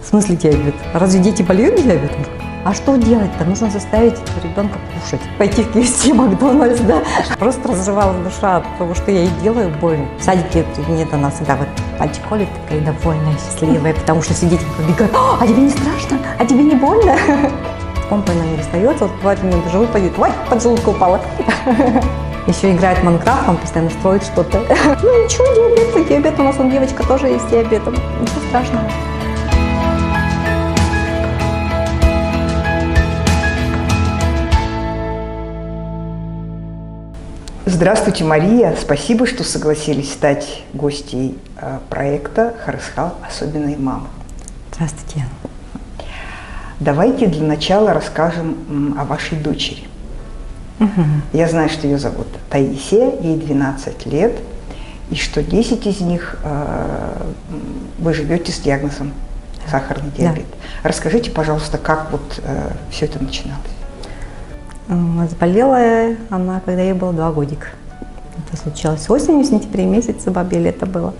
В смысле диабет? Разве дети болеют диабетом? А что делать-то? Нужно заставить ребенка кушать. Пойти в KFC, Макдональдс, да. Просто разрывалась душа от того, что я ей делаю больно. В садике нет, она всегда вот пальчик колет, такая довольная, счастливая, потому что все дети побегают: а тебе не страшно? А тебе не больно? Помпа она не достается, вот бывает, у меня даже выпадет, ой, поджелудка упала. Еще играет в Майнкрафт, он постоянно строит что-то. Ну ничего, диабет у нас, он девочка тоже есть с диабетом. Ничего страшного. Здравствуйте, Мария. Спасибо, что согласились стать гостьей проекта «Харысхал. Особенные мамы». Здравствуйте. Давайте для начала расскажем о вашей дочери. Я знаю, что ее зовут Таисия, ей 12 лет, и что 10 из них вы живете с диагнозом сахарный диабет. Да. Расскажите, пожалуйста, как вот все это начиналось? Заболела она, когда ей было 2 годика. Это случилось осенью, в сентябре месяце, бабье лето было.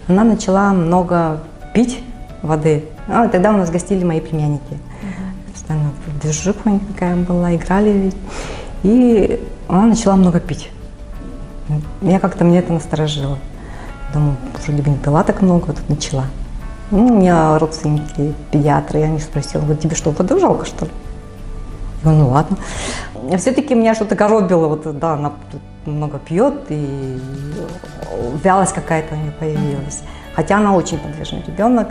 Она начала много пить воды. Тогда у нас гостили мои племянники. Постоянно движуха у них такая была, играли. И она начала много пить. Меня это насторожило. Думаю, вроде бы не пила так много, вот тут начала. У меня родственники, педиатры, я у них спросила: вот тебе что, воду жалко, что ли? Я говорю, ну ладно. Все-таки меня что-то коробило, вот да, она много пьет, и вялость какая-то у нее появилась. Хотя она очень подвижный ребенок,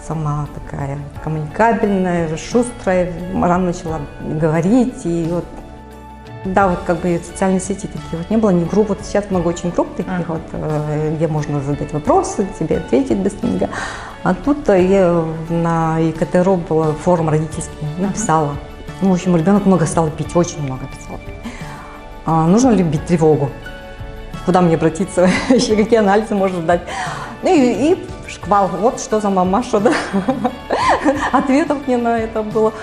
сама такая коммуникабельная, шустрая, рано начала говорить, и вот, да, вот как бы социальные сети такие вот не было, ни групп, вот сейчас много очень групп таких вот, где можно задать вопросы, тебе ответить быстренько. А тут я на ЕКТРО была форум родительский, написала. Ну, в общем, ребенок много стал пить, очень много писал. Нужно ли бить тревогу? Куда мне обратиться? Еще какие анализы можно дать? Ну и шквал. Вот что за мамаша, да? Ответов мне на это было: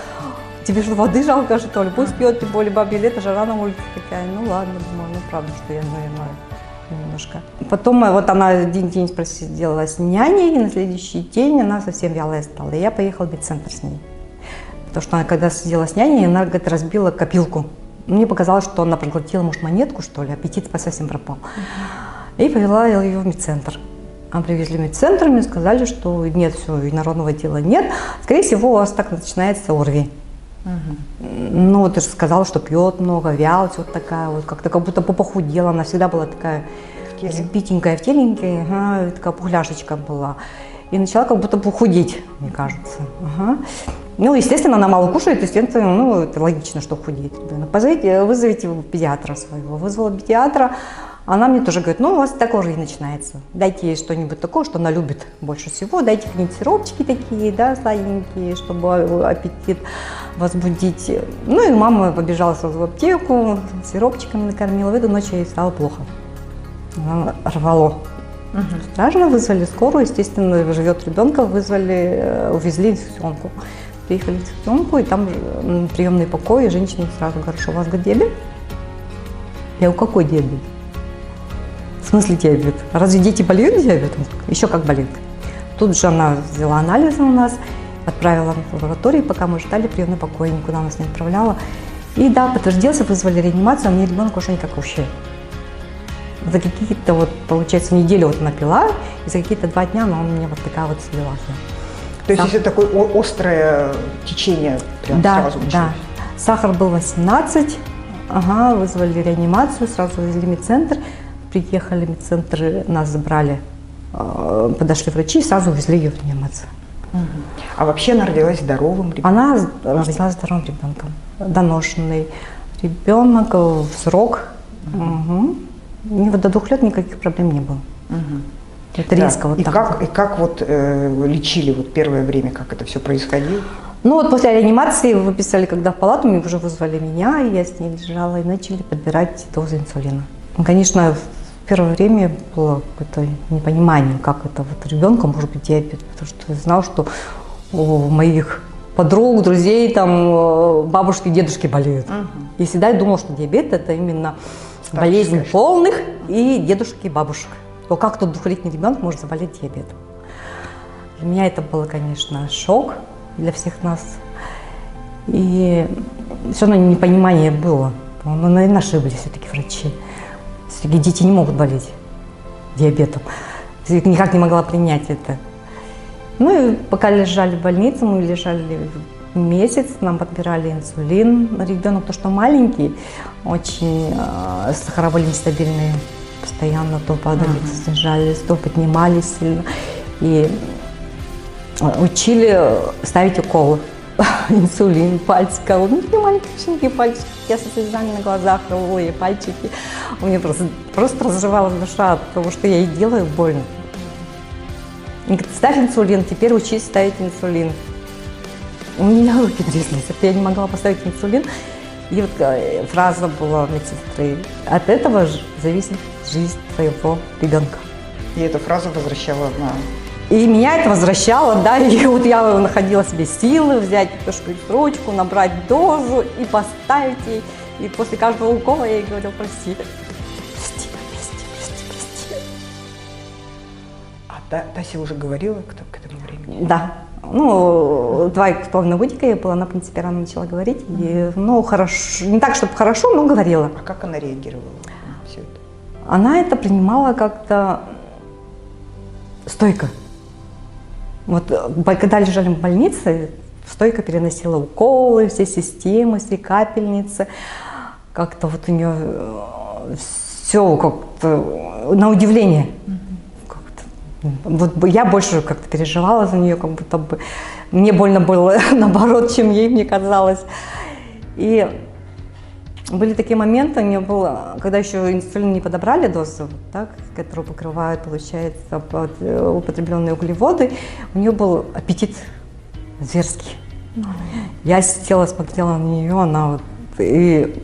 тебе что, воды жалко, что ли? Пусть пьет, тем более бабье лето, жара на улице такая. Ну ладно, думаю, ну правда, что я, наверное, немножко. Потом вот она один день сделала с няней, и на следующий день она совсем вялая стала. И я поехала в медцентр с ней. Потому что она, когда сидела с няней, она, говорит, разбила копилку. Мне показалось, что она проглотила, может, монетку, что ли, аппетит совсем пропал. И повела ее в медцентр. А привезли в медцентр, мне сказали, что нет, все, инородного дела нет. Скорее всего, у вас так начинается ОРВИ. Ну, вот ты же сказала, что пьет много, вялость вот такая, вот как-то как будто похудела. Она всегда была такая питенькая, в теленькая, такая пухляшечка была. И начала как будто похудеть, мне кажется. Ну, естественно, она мало кушает, естественно, ну, это логично, что худеет. Вызовите педиатра своего. Вызвала педиатра, она мне тоже говорит: ну, у вас такое и начинается. Дайте ей что-нибудь такое, что она любит больше всего. Дайте какие-нибудь сиропчики такие, да, сладенькие, чтобы аппетит возбудить. Ну, и мама побежала сразу в аптеку, сиропчиками накормила. В эту ночь ей стало плохо. Она рвало. Страшно, вызвали скорую, естественно, живет ребенка, вызвали, увезли инфекционку. Приехали в инфекционку, и там приемный покой, и женщина сразу говорит: что у вас, говорит, диабет? Я говорю: какой диабет? В смысле диабет? Разве дети болеют диабетом? Еще как болеют. Тут же она взяла анализы у нас, отправила в лабораторию, пока мы ждали приемный покой, никуда нас не отправляла. И да, подтвердился, вызвали реанимацию, а мне ребенок уже никакущий. За какие-то вот, получается, неделю вот она пила, и за какие-то 2 дня она у меня вот такая вот слилась. То есть это такое острое течение прям сразу началось? Да. Сахар был 18, вызвали реанимацию, сразу везли в медцентр. Приехали в медцентр, нас забрали, подошли врачи и сразу увезли ее в реанимацию. А вообще она родилась здоровым ребенком? Она родилась здоровым ребенком, доношенный ребенок в срок. Вот до 2 лет никаких проблем не было. Это резко вот так. И как вот лечили вот первое время, как это все происходило? Ну вот после реанимации выписали, когда в палату, мне уже вызвали меня, и я с ней лежала, и начали подбирать дозу инсулина. Конечно, в первое время было какое-то непонимание, как это вот ребенка может быть диабет, потому что я знала, что у моих подруг, друзей, там бабушки, дедушки болеют. И всегда я думала, что диабет это именно болезнь полных и дедушек и бабушек. То как тот 2-летний ребенок может заболеть диабетом? Для меня это было, конечно, шок для всех нас. И все равно непонимание было. Ну, наверное, ошиблись все-таки врачи. Все-таки дети не могут болеть диабетом. Никак не могла принять это. Ну и пока лежали в больнице, мы лежали месяц, нам подбирали инсулин. Ребенок, то что маленький, очень сахара были нестабильные. Постоянно то падали, то снижались, то поднимались сильно. И учили ставить уколы. Инсулин, пальчика. У меня маленькие щенки пальчики. Я со слезами на глазах, ой, пальчики. У меня просто разрывалась душа, потому что я ей делаю больно. Они говорят, ставь инсулин, теперь учись ставить инсулин. У меня руки тряслись, я не могла поставить инсулин. И вот фраза была медсестры: от этого зависит жизнь твоего ребенка. И эта фраза возвращала на... И меня это возвращало, да, и вот я находила себе силы взять ручку, набрать дозу и поставить ей. И после каждого укола я ей говорила: прости, прости, прости, прости, прости. А Тася уже говорила к этому времени? Да. Ну, 2,5 годика ей было, она, в принципе, рано начала говорить. И, ну, хорошо, не так, чтобы хорошо, но говорила. А как она реагировала на все это? Она это принимала как-то стойко. Вот когда лежали в больнице, стойко переносила уколы, все системы, все капельницы. Как-то вот у нее все как-то на удивление. Вот я больше как-то переживала за нее, как будто бы мне больно было наоборот, чем ей, мне казалось. И были такие моменты, у нее было, когда еще инсулин не подобрали дозу, так, которую покрывают, получается, употребленные углеводы, у нее был аппетит зверский. Я сидела, смотрела на нее, она вот и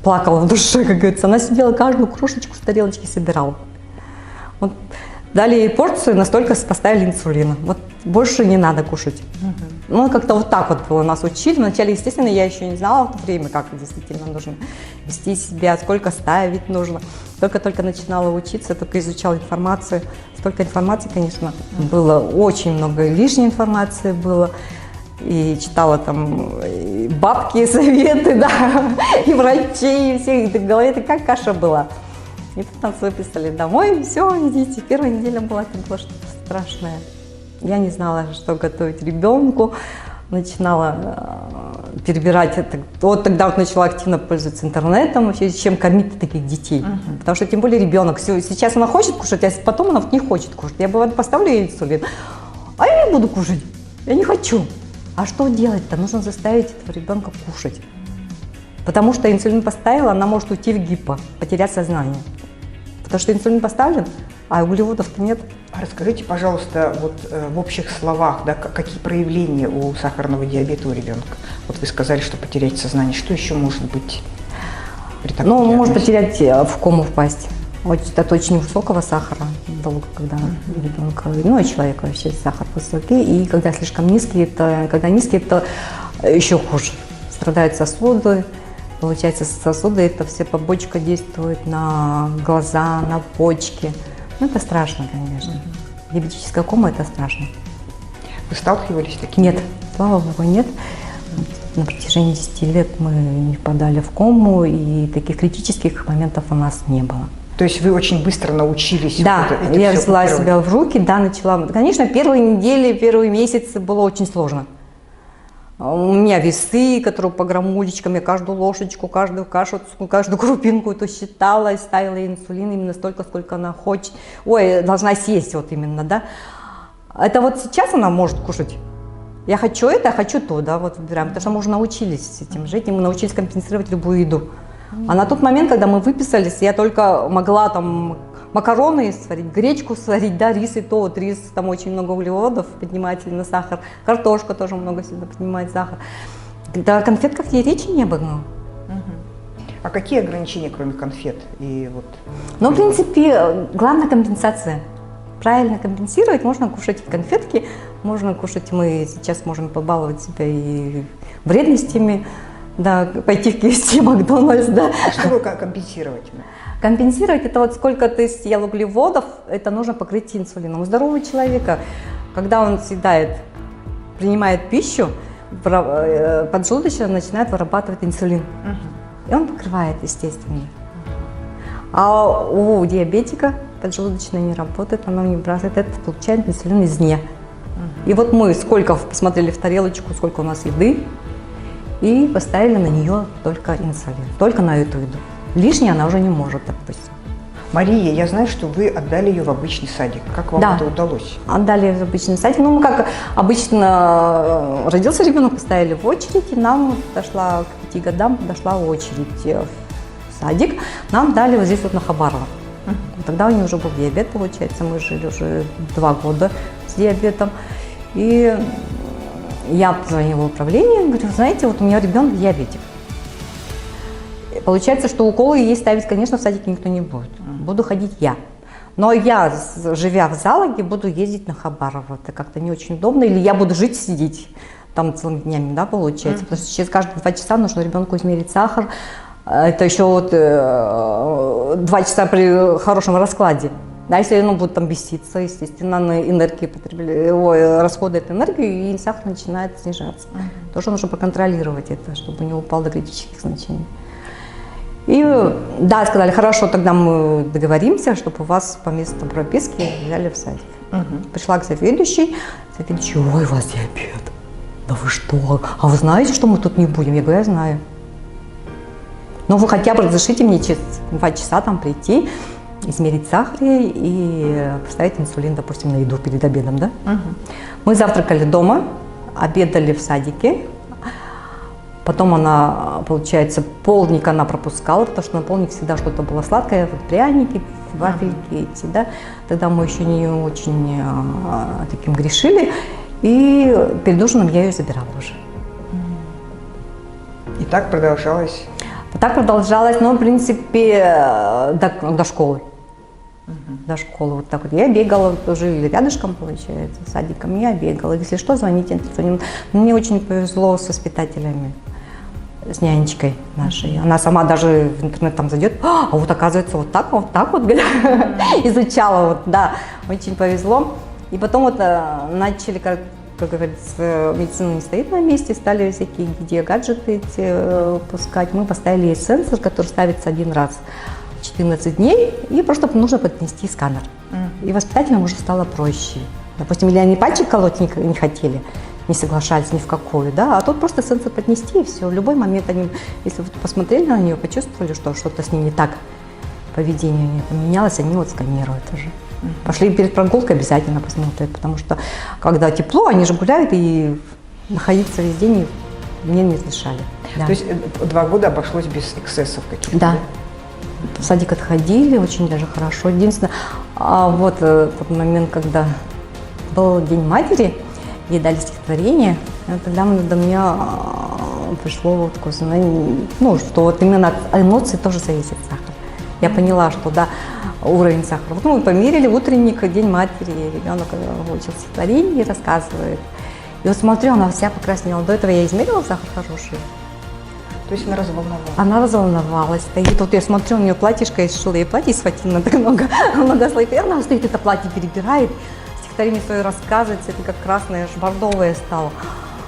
плакала в душе, как говорится. Она сидела, каждую крошечку с тарелочки собирала. Вот. Дали ей порцию, настолько поставили инсулина. Вот больше не надо кушать. Ну, как-то вот так вот было, нас учили. Вначале, естественно, я еще не знала в то время, как действительно нужно вести себя, сколько ставить нужно. Только начинала учиться, только изучала информацию. Столько информации, конечно, было, очень много лишней информации было. И читала там и бабки, и советы, да, и врачей, и всех. И в голове это как каша была. И тут нас выписали домой, все, идите. Первая неделя была, это было что-то страшное. Я не знала, что готовить ребенку. Начинала перебирать это. Вот тогда вот начала активно пользоваться интернетом, вообще, чем кормить таких детей. Потому что тем более ребенок. Сейчас она хочет кушать, а потом она не хочет кушать. Я бывает поставлю ей инсулин, а я не буду кушать. Я не хочу. А что делать-то? Нужно заставить этого ребенка кушать. Потому что инсулин поставила, она может уйти в гипо, потерять сознание. Потому что инсулин поставлен, а углеводов-то нет. Расскажите, пожалуйста, вот в общих словах, да, какие проявления у сахарного диабета у ребенка? Вот вы сказали, что потерять сознание. Что еще может быть при таком диагнозе? Может потерять, в кому впасть. От очень высокого сахара, долго, когда ребенка, ну и человека вообще сахар высокий, и когда слишком низкий, это еще хуже. Страдают сосуды. Получается, сосуды, это все побочка действует на глаза, на почки. Ну, это страшно, конечно. Диабетическая кома – это страшно. Вы сталкивались с таким? Нет, слава богу, нет. На протяжении 10 лет мы не впадали в кому, и таких критических моментов у нас не было. То есть вы очень быстро научились? Да, я взяла себя в руки, да, начала. Конечно, первые недели, первые месяцы было очень сложно. У меня весы, которые по граммулечкам, я каждую ложечку, каждую кашу, каждую крупинку то считала, и ставила инсулин именно столько, сколько она хочет. Ой, должна съесть вот именно, да. Это вот сейчас она может кушать. Я хочу это, хочу то, да, вот выбираем. Потому что мы уже научились с этим жить, и мы научились компенсировать любую еду. А на тот момент, когда мы выписались, я только могла там макароны сварить, гречку сварить, да, рис и то. Вот рис, там очень много углеводов, поднимает сильно сахар. Картошка тоже много сильно поднимает сахар. Да, о конфетках и речи не было. А какие ограничения, кроме конфет? И вот... Ну, в принципе, главная компенсация. Правильно компенсировать, можно кушать конфетки, можно кушать, мы сейчас можем побаловать себя и вредностями, да, пойти в KFC, Макдональдс, да. А что вы компенсировать? Компенсировать – это вот сколько ты съел углеводов, это нужно покрыть инсулином. У здорового человека, когда он съедает, принимает пищу, поджелудочная начинает вырабатывать инсулин. И он покрывает, естественно. А у диабетика поджелудочная не работает, она не выбрасывает, это получает инсулин извне. И вот мы сколько посмотрели в тарелочку, сколько у нас еды, и поставили на нее только инсулин, только на эту еду. Лишнее она уже не может, допустим. Мария, я знаю, что вы отдали ее в обычный садик. Как вам это удалось? Отдали в обычный садик. Ну, мы как обычно, родился ребенок, поставили в очередь, и нам подошла к 5 годам, подошла очередь в садик. Нам дали вот здесь вот на Хабарова. Тогда у нее уже был диабет, получается, мы жили уже 2 года с диабетом. И я позвонила в управление, говорю, знаете, вот у меня ребенок диабетик. Получается, что уколы ей ставить, конечно, в садике никто не будет. Буду ходить я. Но я, живя в Залаге, буду ездить на Хабарова. Это как-то не очень удобно. Или я буду жить, сидеть там целыми днями, да, получается. Потому что через каждые 2 часа нужно ребенку измерить сахар. Это еще вот 2 часа при хорошем раскладе. Да, если он будет там беситься, естественно, на энергии расходует энергию, и сахар начинает снижаться. Тоже нужно проконтролировать это, чтобы не упал до критических значений. И да, сказали, хорошо, тогда мы договоримся, чтобы вас по месту прописки взяли в садик. Пришла к заведующей, ой, у вас диабет. Да вы что? А вы знаете, что мы тут не будем? Я говорю, я знаю. Но вы хотя бы разрешите мне через 2 часа там прийти, измерить сахар и поставить инсулин, допустим, на еду перед обедом, да? Мы завтракали дома, обедали в садике. Потом она, получается, полдник она пропускала, потому что на полдник всегда что-то было сладкое, вот пряники, вафельки эти, да. Тогда мы еще не очень таким грешили. И перед ужином я ее забирала уже. И так продолжалось? Так продолжалось, но, в принципе, до школы. До школы вот так вот. Я бегала, жили рядышком, получается, с садиком, я бегала. Если что, звоните. Мне очень повезло с воспитателями, с нянечкой нашей. Она сама даже в интернет там зайдет, а вот оказывается вот так вот, изучала, вот, да, очень повезло. И потом вот начали, как говорится, медицина не стоит на месте, стали всякие гаджеты эти пускать. Мы поставили ей сенсор, который ставится 1 раз в 14 дней, и просто нужно поднести сканер. И воспитателям уже стало проще. Допустим, или они пальчик колоть не хотели, не соглашались ни в какую, да, а тут просто сенсор поднести, и все. В любой момент они, если вы посмотрели на нее, почувствовали, что что-то с ней не так, поведение у нее поменялось, они вот сканируют уже. Пошли перед прогулкой, обязательно посмотрят, потому что когда тепло, они же гуляют, и находиться весь день мне не разрешали. Да. То есть 2 года обошлось без эксцессов каких-то? Да. В садик отходили, очень даже хорошо. Единственное, вот тот момент, когда был День матери, ей дали стихотворение, тогда до меня пришло вот такое знание, ну, что вот именно от эмоций тоже зависит сахар. Я поняла, что да, уровень сахара. Вот мы померили утренник, День матери, ребенок учил стихотворение и рассказывает. И вот смотрю, она вся покраснела. До этого я измерила сахар хороший. То есть она разволновалась? Она разволновалась, стоит. Вот я смотрю, у нее платьишко, я сшила ей платье из фатина, так много слоев. И она стоит, это платье перебирает, стихотворение свое рассказывает, это как красное, аж бордовое стало.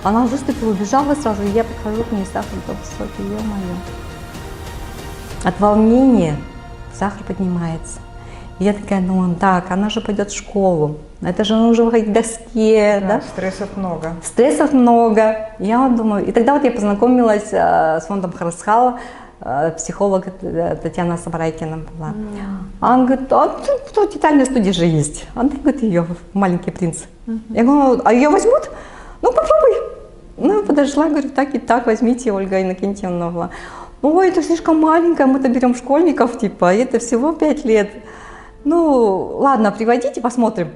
Она выступила, убежала сразу, и я подхожу к ней, сахар высокий, ё-моё. От волнения сахар поднимается. И я такая думаю, так, она же пойдет в школу, это же нужно выходить к доске. Да? Стрессов много. Стрессов много. Я вот думаю, и тогда вот я познакомилась с фондом Харасхала, психолог Татьяна Сабарайкина была. Она говорит, а тут театральная студия же есть. Она говорит, ее «Маленький принц». Я говорю, а ее возьмут? Ну, попробуй. Ну, подошла, говорю, так и так, возьмите, Ольга Иннокентьевна. Ой, это слишком маленькая, мы-то берем школьников, типа, это всего 5 лет. Ну, ладно, приводите, посмотрим,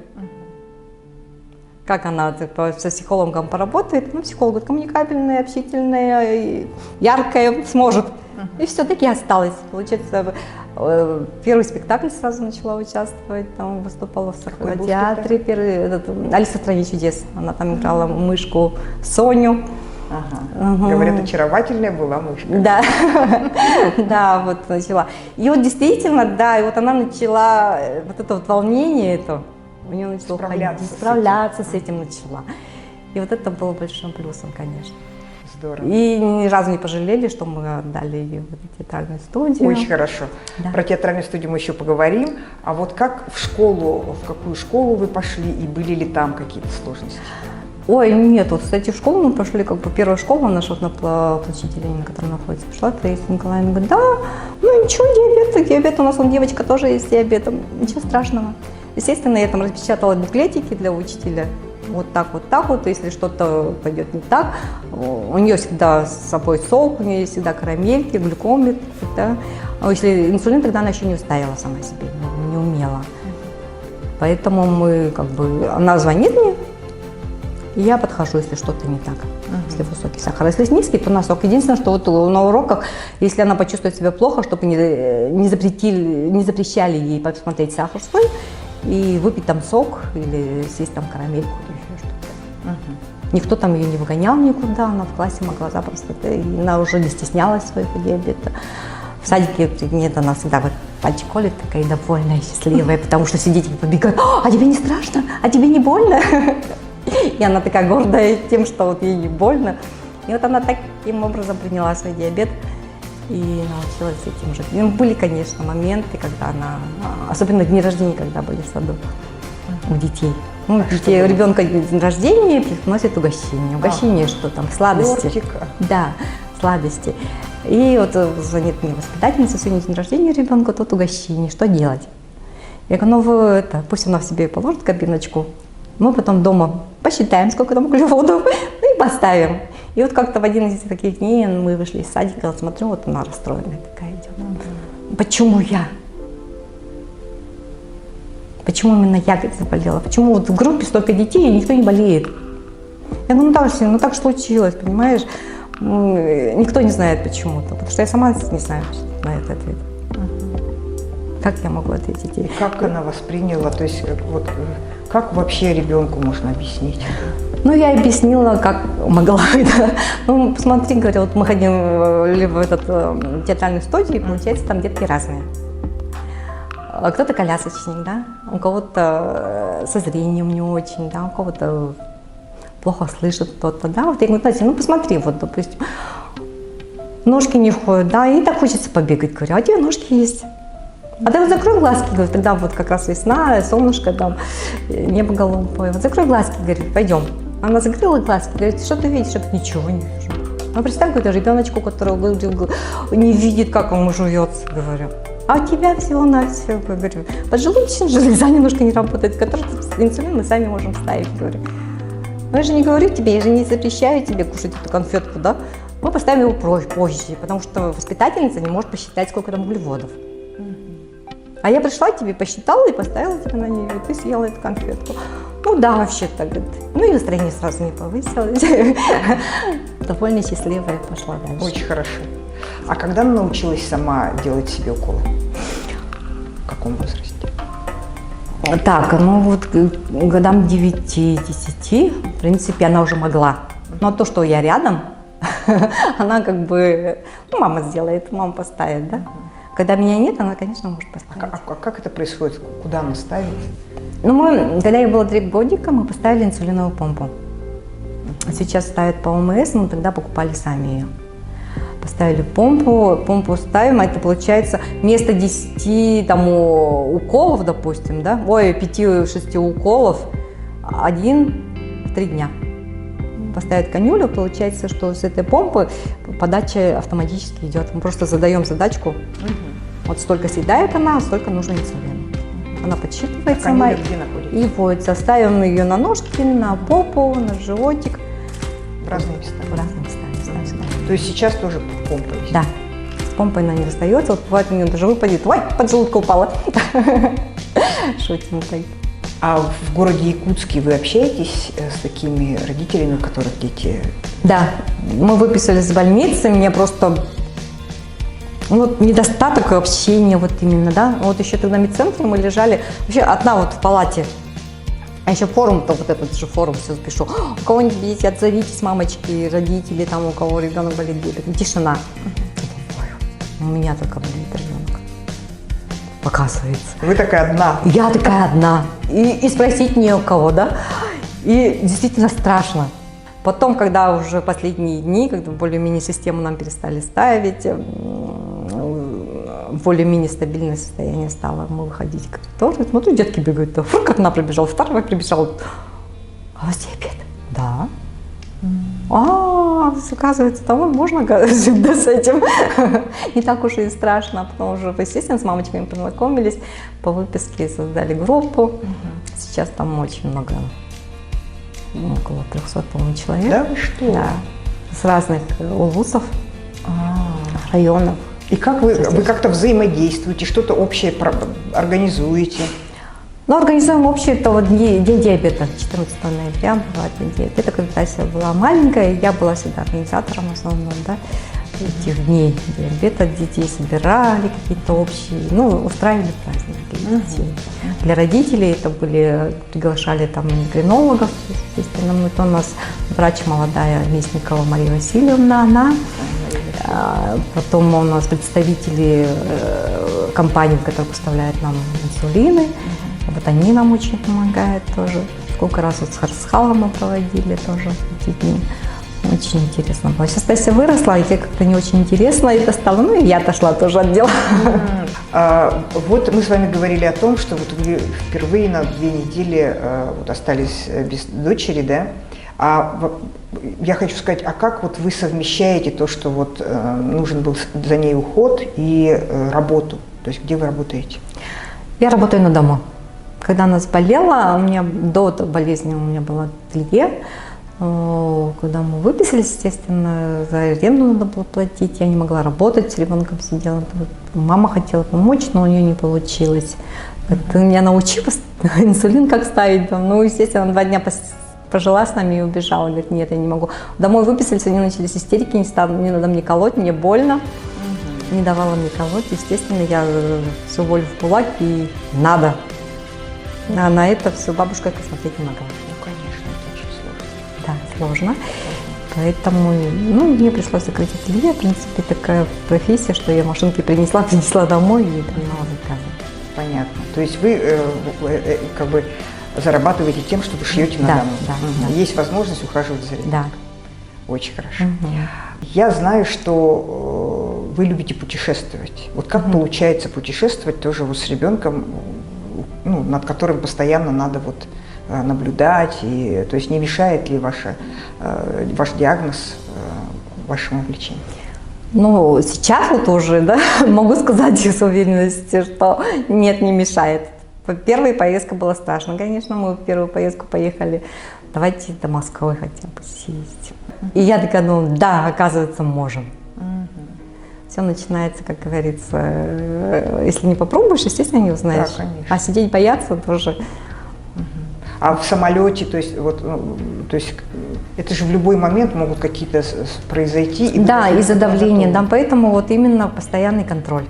как она типа, со психологом поработает. Ну, психолог говорит, коммуникабельная, общительная, яркая, сможет. И все-таки осталась. Получается, первый спектакль сразу начала участвовать, там выступала в театре. Алиса в стране чудес. Она там играла мышку Соню. Ага. Говорят, очаровательная была мышка. Да, да, вот начала. И вот действительно, да, и вот она начала вот это вот волнение, это У нее начало Справляться справляться с этим начала. И вот это было большим плюсом, конечно. Здорово. И ни разу не пожалели, что мы отдали ее в театральную студию. Очень хорошо. Да. Про театральную студию мы еще поговорим. А вот как в какую школу вы пошли и были ли там какие-то сложности? Ой, нет, вот, кстати, в школу мы пошли, как бы первая школа наша на Площади Ленина, которая находится, пришла Таисия Николаевна, говорит, да, ну ничего, диабет, у нас вон девочка тоже есть с диабетом, ничего страшного. Естественно, я там распечатала буклетики для учителя, вот так вот, если что-то пойдет не так, у нее всегда с собой сок, у нее есть всегда карамельки, глюкомет, да. А если инсулин, тогда она еще не уставила сама себе, не умела. Поэтому мы, как бы, она звонит мне, и я подхожу, если что-то не так, если высокий сахар. Если низкий, то на сок. Единственное, что вот на уроках, если она почувствует себя плохо, чтобы не запрещали ей посмотреть сахар свой и выпить там сок или съесть там карамельку или еще что-то. Никто там ее не выгонял никуда, она в классе могла запросто, и она уже не стеснялась своего диабета. В садике нет, она всегда вот пальчик колет, такая довольная, счастливая, потому что сидите и побегают, а тебе не страшно, а тебе не больно? И она такая гордая тем, что вот ей не больно. И вот она таким образом приняла свой диабет и научилась с этим жить. Ну, были, конечно, моменты, когда она, особенно дни рождения, когда были в саду у детей. Ну, детей, у ребенка день рождения приносят угощение. Угощение, что там, сладости. Тортика. Да, сладости. И вот звонит мне воспитательница, сегодня день рождения ребенка, тут угощение, что делать? Я говорю, ну пусть она в себе положит кабиночку, мы потом дома посчитаем, сколько там углеводов, и поставим. И вот как-то в один из таких дней мы вышли из садика, смотрю, вот она расстроенная такая идет. Почему я? Почему именно я заболела? Почему вот в группе столько детей, и никто не болеет? Я говорю, ну так случилось, понимаешь? Никто не знает почему-то, потому что я сама не знаю на этот ответ. Как я могу ответить ей? Как она восприняла, то есть вот как вообще ребенку можно объяснить? Ну, я объяснила, как могла. Да. Ну, посмотри, говорю, вот мы ходим в театральную студию, и получается, там детки разные. Кто-то колясочник, да, у кого-то со зрением не очень, да, у кого-то плохо слышит кто-то, да. Вот я говорю, Настя, ну посмотри, вот, допустим, ножки не входят, да, и так хочется побегать, говорю, а у тебя ножки есть. А ты вот закрой глазки, говорю, тогда вот как раз весна, солнышко, там, небо голубое, вот закрой глазки, говорит, пойдем. Она закрыла глазки, говорит, что ты видишь? Я говорю, ничего не вижу. Ну, представь, какой-то ребеночку, который не видит, как он жуется, говорю. А у тебя всего-навсего, говорю, поджелудочная железа немножко не работает, который инсулин мы сами можем ставить, говорю. Но я же не говорю тебе, я же не запрещаю тебе кушать эту конфетку, да? Мы поставим его позже, потому что воспитательница не может посчитать, сколько там углеводов. А я пришла тебе, посчитала и поставила тебя на нее, и ты съела эту конфетку. Ну да, вообще-то, говорит. Ну и настроение сразу не повысилось. Довольно счастливая пошла дальше. Очень хорошо. А когда она научилась сама делать себе уколы? В каком возрасте? Так, ну вот годам 9-10, в принципе, она уже могла. Но то, что я рядом, она как бы, ну, мама сделает, мама поставит, да? Когда меня нет, она, конечно, может поставить. А как это происходит? Куда она ставит? Ну, когда ей было 3 годика, мы поставили инсулиновую помпу. Сейчас ставят по ОМС, мы тогда покупали сами ее. Поставили помпу ставим, а это получается вместо 10 там, уколов, допустим, да, 5-6 уколов, 1 в 3 дня. Поставят канюлю, получается, что с этой помпы подача автоматически идет. Мы просто задаем задачку, вот столько съедает она, столько нужно инсулина. Она подсчитывает сама и вводится. Ставим ее на ножки, на попу, на животик. В разные места. В разные места. То есть сейчас тоже помпа есть? Да, с помпой она не достается. Вот бывает, у нее даже выпадет, ой, поджелудка упала. Шутим так. А в городе Якутске вы общаетесь с такими родителями, у которых дети? Да, мы выписались из больницы, мне просто вот недостаток общения вот именно, да. Вот еще тогда в медцентре мы лежали, вообще одна вот в палате. А еще форум-то, вот этот же форум все пишу. У кого-нибудь дети, отзовитесь, мамочки, родители, там, у кого ребенок болит, тишина. У меня только болит ребенок. оказывается. Вы такая одна. Я такая одна. И спросить не у кого, да? И действительно страшно. Потом, когда уже последние дни, когда более-менее систему нам перестали ставить, более-менее стабильное состояние стало, мы выходить в коридор, смотрю, детки бегают, как одна прибежала, вторая прибежала. А у вас диабет? Да. Оказывается, того можно жить да, с этим. Не так уж и страшно. Потом уже, естественно, с мамочками познакомились, по выписке создали группу. Сейчас там очень много, около 300, по-моему, человек. Да, вы что? Да. С разных улусов, районов. И как вы как-то взаимодействуете, что-то общее организуете? Ну, организуем общее, это вот день диабета, 14 ноября была день диабета, когда Тася была маленькая, я была всегда организатором в основном, да, этих дней диабета, детей собирали какие-то общие, ну, устраивали праздники для детей. Для родителей это были, приглашали там эндокринологов, естественно, это у нас врач молодая Местникова Мария Васильевна, она, потом у нас представители компаний, которые поставляют нам инсулины. Вот они нам очень помогают тоже. Сколько раз вот с Харсхалом мы проводили тоже эти дни. Очень интересно было. Сейчас Тася выросла, и ей как-то не очень интересно это стало. Ну и я отошла тоже от дела. Вот мы с вами говорили о том, что вот вы впервые на 2 недели вот остались без дочери, да? Я хочу сказать, а как вот вы совмещаете то, что вот нужен был за ней уход и работу? То есть где вы работаете? Я работаю на дому. Когда она заболела, у меня до болезни у меня было ателье. Когда мы выписались, естественно, за аренду надо было платить. Я не могла работать, с ребенком сидела. Мама хотела помочь, но у нее не получилось. Ты меня научи инсулин как ставить. Ну, естественно, 2 дня пожила с нами и убежала. Говорит, нет, я не могу. Домой выписались, они начались истерики, не надо мне колоть, мне больно. Не давала мне колоть. Естественно, я всю волю в кулак и надо. А на это все бабушка смотреть не могла. Ну, конечно, это очень сложно. Да, сложно. Поэтому, ну, мне пришлось закрыть ателье. В принципе, такая профессия, что я машинки принесла домой и принимала заказы. Понятно. То есть вы как бы зарабатываете тем, что вы шьете на дому. Да, да. Есть возможность ухаживать за ребенком. Да. Очень хорошо. Я знаю, что вы любите путешествовать. Вот как получается путешествовать тоже вот с ребенком, ну, над которым постоянно надо вот наблюдать, и, то есть не мешает ли ваш диагноз вашему увлечению? Ну, сейчас вот уже, да, могу сказать с уверенностью, что нет, не мешает. Первая поездка была страшно, конечно, мы в первую поездку поехали, давайте до Москвы хотя бы съездить. И я такая, ну да, оказывается, можем. Все начинается, как говорится, если не попробуешь, естественно, не узнаешь. Да, конечно. А сидеть бояться тоже. А в самолете, то есть, вот, то есть это же в любой момент могут какие-то произойти. Да, из-за давления, да, поэтому вот именно постоянный контроль.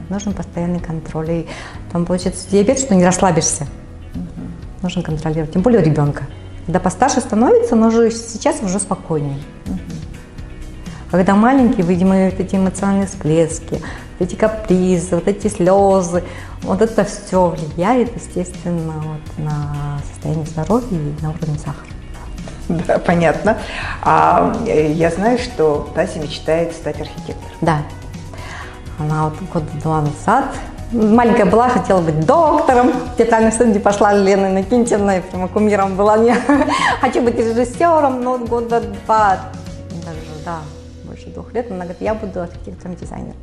Нужен постоянный контроль. И там получается диабет, что не расслабишься. Нужно контролировать, тем более ребенка. Когда постарше становится, но уже сейчас уже спокойнее. Когда маленький, видимо, вот эти эмоциональные всплески, вот эти капризы, вот эти слезы, вот это все влияет, естественно, вот, на состояние здоровья и на уровень сахара. Да, понятно. Я знаю, что Тася мечтает стать архитектором. Да. Она вот года 2 назад, маленькая была, хотела быть доктором. В театральной студии пошла Лена Иннокентьевна, прямо кумиром была. Не хочу быть режиссером, но вот года 2, даже, да, больше 2 лет, она говорит, я буду архитектором-дизайнером.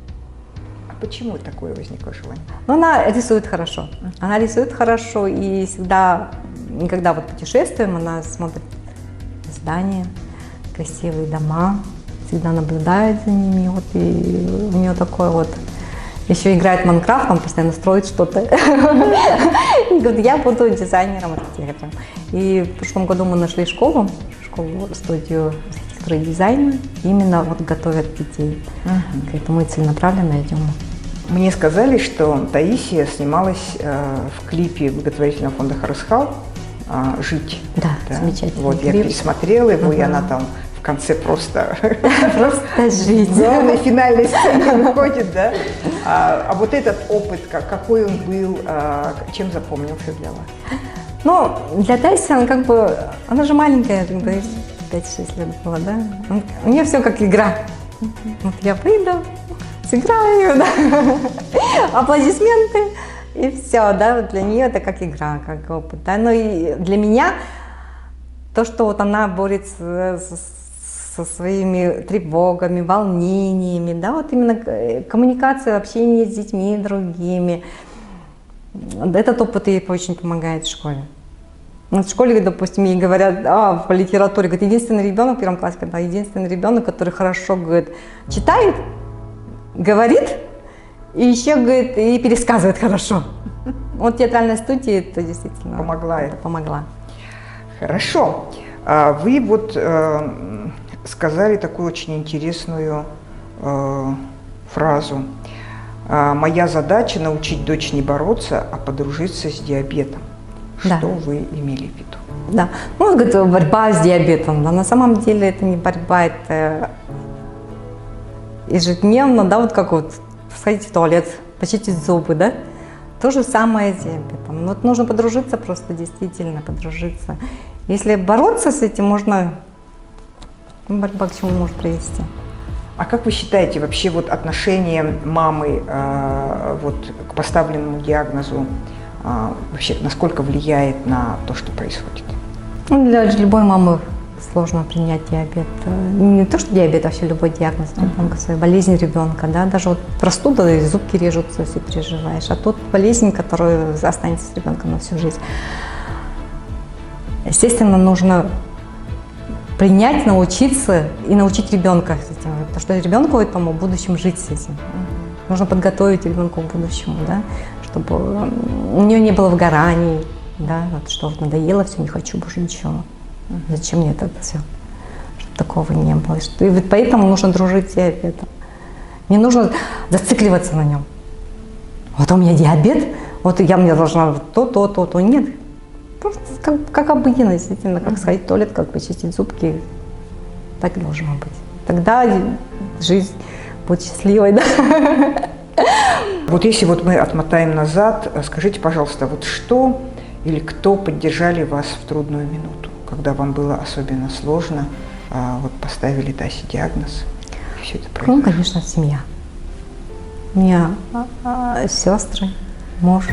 А почему такое возникло желание? Ну, она рисует хорошо. Она рисует хорошо и всегда, когда вот путешествуем, она смотрит здания, красивые дома, всегда наблюдает за ними, вот, и у нее такой вот, еще играет в Майнкрафт, он постоянно строит что-то. И говорит, я буду дизайнером, архитектором. И в прошлом году мы нашли школу, студию архитектуры и дизайна, именно вот готовят детей. Поэтому мы целенаправленно идем. Мне сказали, что Таисия снималась в клипе благотворительного фонда «Харсхал» «Жить». Да, замечательно. Вот, я пересмотрела его, и она там в конце просто жить. Главной финальной сцене выходит, да? А вот этот опыт, какой он был, чем запомнился для вас? Ну, для Тайси, она же маленькая, 5-6 лет была, да? У нее все как игра. Вот я выйду, сыграю, да? Аплодисменты, и все, да, вот для нее это как игра, как опыт, да? Но и для меня то, что вот она борется со своими тревогами, волнениями, да, вот именно коммуникация, общение с детьми другими, этот опыт ей очень помогает в школе. Вот в школе, допустим, ей говорят, по литературе, говорит, единственный ребенок в 1 классе, когда единственный ребенок, который хорошо, говорит, читает, говорит, и еще, говорит, и пересказывает хорошо. Вот театральная студия это действительно помогла. Хорошо. Вы вот сказали такую очень интересную фразу. «Моя задача научить дочь не бороться, а подружиться с диабетом». Да. Что вы имели в виду? Да, ну, говорит, борьба с диабетом, да, на самом деле это не борьба, это ежедневно, да, вот как вот сходить в туалет, почистить зубы, да, то же самое с диабетом. Вот нужно подружиться просто, действительно подружиться. Если бороться с этим, борьба к чему может привести. А как вы считаете вообще вот отношение мамы вот к поставленному диагнозу, вообще насколько влияет на то, что происходит? Ну, для любой мамы сложно принять диабет. Не то, что диабет, а вообще любой диагноз ребенка, своей болезнь ребенка, да, даже вот простуда, и зубки режутся, если переживаешь, а тут болезнь, которая останется с ребенком на всю жизнь. Естественно, нужно принять, научиться и научить ребенка с этим, потому что ребенку этому в будущем жить с этим. Нужно подготовить ребенка к будущему, да, чтобы у нее не было выгораний, да, вот, что надоело все, не хочу больше ничего. Зачем мне это все? Чтобы такого не было. И вот поэтому нужно дружить с диабетом. Не нужно зацикливаться на нем. Вот у меня диабет, вот мне должна то. Нет. Просто как обыденно, действительно, как сходить в туалет, как почистить зубки. Так и должно быть. Тогда жизнь будет счастливой, да? Вот если вот мы отмотаем назад, скажите, пожалуйста, вот что или кто поддержали вас в трудную минуту, когда вам было особенно сложно, вот поставили Тасе диагноз, и все это произошло? Ну, конечно, семья. У меня сестры, муж,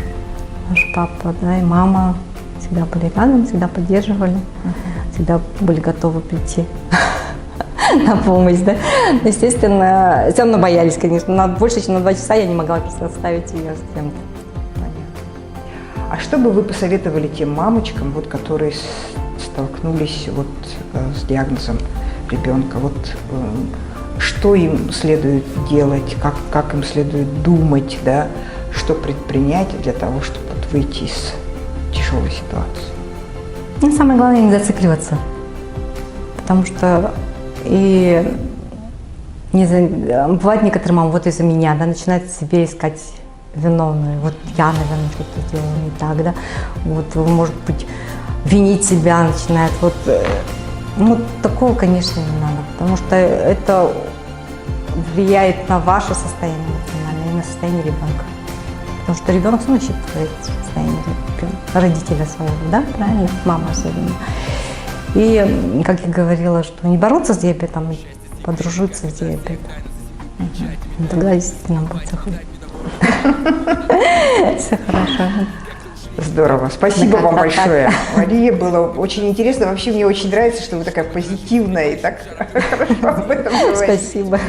наш папа, да, и мама всегда были рядом, всегда поддерживали, всегда были готовы прийти на помощь, да. Естественно, все равно боялись, конечно. Больше, чем на 2 часа я не могла оставить ее с кем-то. А что бы вы посоветовали тем мамочкам, вот, которые столкнулись вот, с диагнозом ребенка? Вот, что им следует делать, как им следует думать, да? Что предпринять для того, чтобы вот, выйти из тяжелой ситуации? Ну, самое главное не зацикливаться, потому что бывает некоторые мамы вот из-за меня, да, начинают себе искать виновную. Вот я, наверное, что-то делала не так, да. Вот, может быть, винить себя начинает. Вот, ну, такого, конечно, не надо, потому что это влияет на ваше состояние эмоциональное и на состояние ребенка. Потому что ребенок сам считывает состояние родителя своего, да, правильно? Мама особенно. И, как я говорила, что не бороться с диабетом, а подружиться с диабетом. Тогда действительно будет все хорошо. Здорово. Спасибо вам большое. Мария, было очень интересно. Вообще мне очень нравится, что вы такая позитивная и так хорошо об этом говорите. Спасибо.